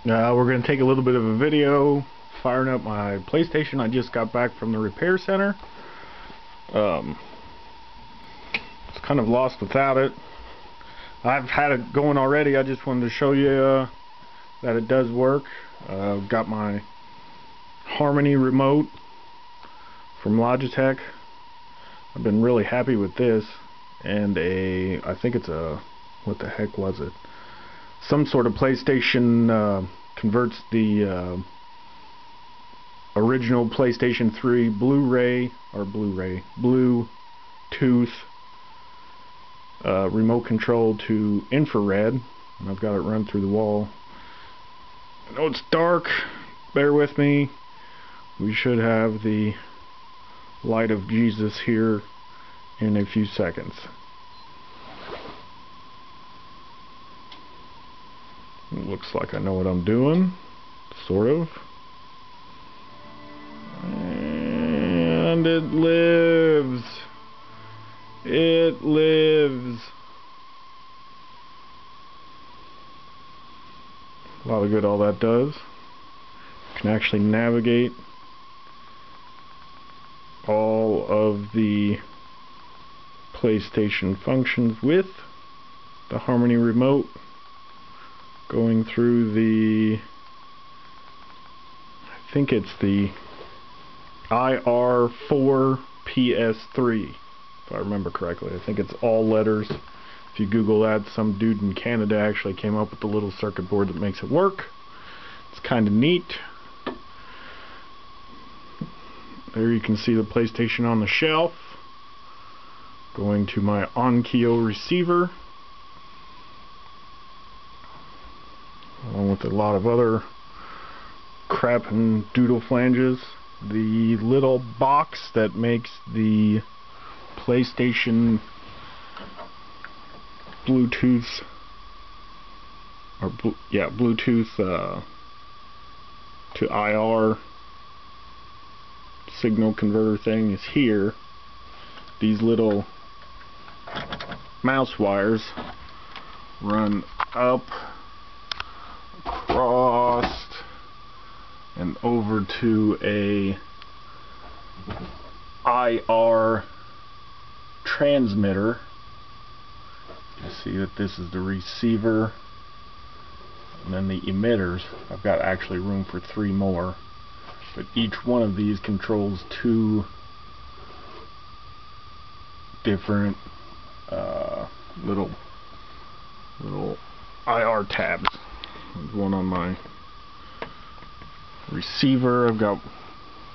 We're going to take a little bit of a video firing up my PlayStation. I just got back from the repair center. It's kind of lost without it. I've had it going already. I just wanted to show you that it does work. Got my Harmony remote from Logitech. I've been really happy with this, and I think it's a, what the heck was it? Some sort of PlayStation converts the original PlayStation 3 Blu-ray Bluetooth remote control to infrared, and I've got it run through the wall. I know it's dark, bear with me. We should have the light of Jesus here in a few seconds. It looks like I know what I'm doing, sort of. And it lives. It lives. A lot of good all that does. You can actually navigate all of the PlayStation functions with the Harmony remote, going through the, I think it's the IR4 PS3, if I remember correctly. I think it's all letters. If you Google that, some dude in Canada actually came up with the little circuit board that makes it work. It's kind of neat. There you can see the PlayStation on the shelf. Going to my Onkyo receiver, along with a lot of other crap and doodle flanges. The little box that makes the PlayStation Bluetooth, or Bluetooth to IR signal converter thing is here. These little mouse wires run up, across, and over to a IR transmitter. You see that this is the receiver, and then the emitters. I've got actually room for 3 more, but each one of these controls 2 different little IR tabs. There's one on my receiver. I've got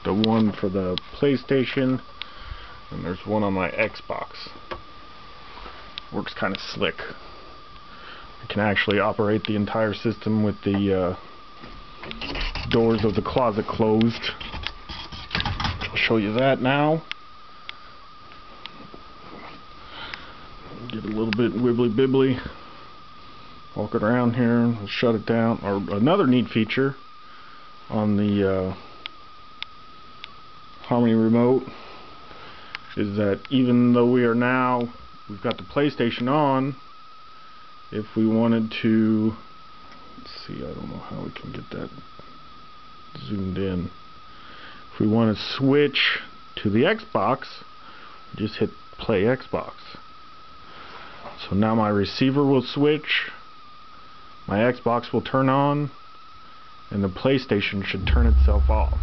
the one for the PlayStation, and there's one on my Xbox. Works kind of slick. I can actually operate the entire system with the doors of the closet closed. I'll show you that now. Get a little bit wibbly bibbly. Walk it around here and we'll shut it down. Or another neat feature on the Harmony remote is that even though we've got the PlayStation on, if we wanted to, let's see, I don't know how we can get that zoomed in. If we want to switch to the Xbox, we just hit play Xbox. So now my receiver will switch, my Xbox will turn on, and the PlayStation should turn itself off.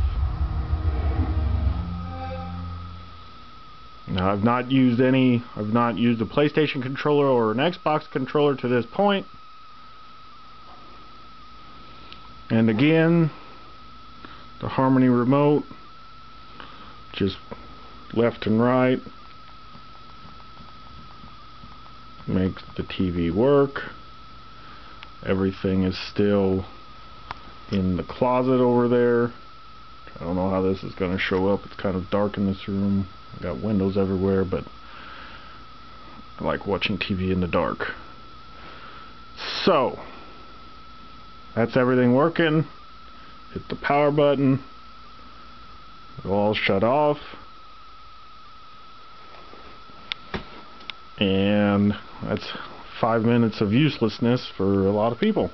Now I've not used a PlayStation controller or an Xbox controller to this point. And again, the Harmony remote, just left and right, makes the TV work. Everything is still in the closet over there. I don't know how this is going to show up. It's kind of dark in this room. I've got windows everywhere, but I like watching TV in the dark. So that's everything working. Hit the power button. It'll all shut off. And that's 5 minutes of uselessness for a lot of people.